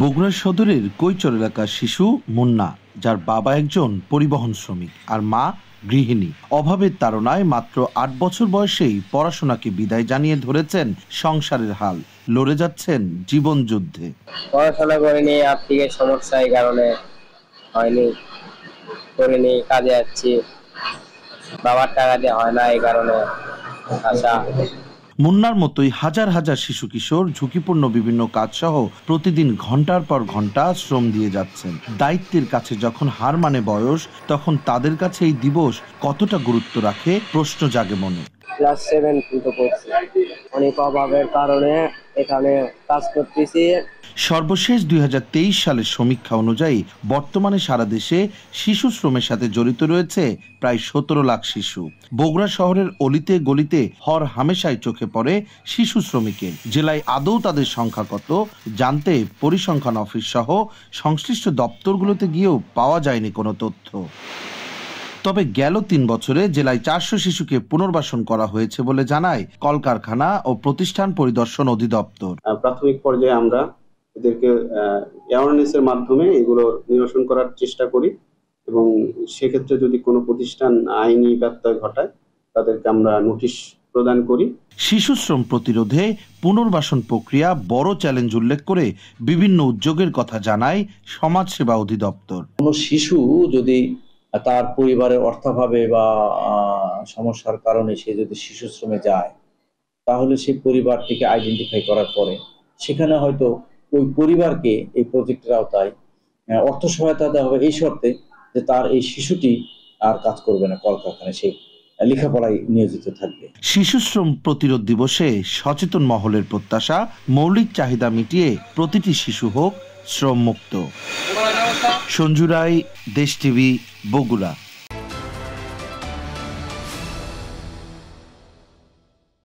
বগুড়া সদরের কৈচর এলাকার শিশু মুন্না, যার বাবা একজন পরিবহন শ্রমিক আর মা গৃহিণী, অভাবের তাড়নায় মাত্র ৮ বছর বয়সেই পড়াশোনাকে বিদায় জানিয়ে ধরেছেন সংসারের হাল, লড়ে যাচ্ছেন জীবন যুদ্ধে। পড়াশোনা করিনি, আর্থিক সমস্যার কারণে হয়নি, করিনি, কাজে যাচ্ছি, বাবার টাকা দিয়ে হয় না, এই কারণে আশা। মুন্নার মতোই হাজার হাজার শিশু কিশোর ঝুঁকিপূর্ণ বিভিন্ন কাজ সহ প্রতিদিন ঘন্টার পর ঘন্টা শ্রম দিয়ে যাচ্ছেন। দায়িত্বের কাছে যখন হার মানে বয়স, তখন তাদের কাছে এই দিবস কতটা গুরুত্ব রাখে প্রশ্ন জাগে মনে। ক্লাস 7 কিন্তু পড়ছি, অনেক অভাবের কারণে এখানে কাজ করতেছি। সর্বশেষ ২০২৩ সালের সমীক্ষা অনুযায়ী বর্তমানে সারা দেশে শিশু শ্রমের সাথে জড়িত রয়েছে প্রায় ১৭ লাখ শিশু। বগুড়া শহরের অলিতে গলিতে হর হামেশাই চোখে পড়ে শিশু শ্রমিকের। জেলায় আদৌ তাদের সংখ্যা কত জানতে পরিসংখ্যান অফিস সহ সংশ্লিষ্ট দপ্তরগুলোতে গিয়েও পাওয়া যায়নি কোনো তথ্য। তবে গেল ৩ বছরে জেলায় ৪০০ শিশুকে পুনর্বাসন করা হয়েছে বলে জানায় কলকারখানা ও প্রতিষ্ঠান পরিদর্শন অধিদপ্তর। প্রাথমিক পর্যায়ে আমরা এদেরকে অ্যাওয়ারনেসের মাধ্যমে এগুলো নিরসন করার চেষ্টা করি এবং সেক্ষেত্রে যদি কোনো প্রতিষ্ঠান আইনি ব্যত্যয় ঘটায় তাদেরকে আমরা নোটিশ প্রদান করি। শিশু শ্রম প্রতিরোধে পুনর্বাসন প্রক্রিয়া বড় চ্যালেঞ্জ উল্লেখ করে বিভিন্ন উদ্যোগের কথা জানায় সমাজসেবা অধিদপ্তর। কোনো শিশু যদি তার পরিবারের অর্থাভাবে বা সমস্যার কারণে সে যদি শিশু শ্রমে যায়, তাহলে সেই পরিবারটিকে আইডেন্টিফাই করার পরে সেখানে হয়তো ওই পরিবারকে এই প্রজেক্টের আওতায় অর্থ সহায়তা দেওয়া হবে, এই শর্তে যে তার এই শিশুটি আর কাজ করবে না, কলকারখানায় সে লেখাপড়ায় নিয়োজিত থাকবে। শিশু শ্রম প্রতিরোধ দিবসে সচেতন মহলের প্রত্যাশা, মৌলিক চাহিদা মিটিয়ে প্রতিটি শিশু হোক শ্রম মুক্ত। সঞ্জু রায়, দেশ টিভি, বগুড়া।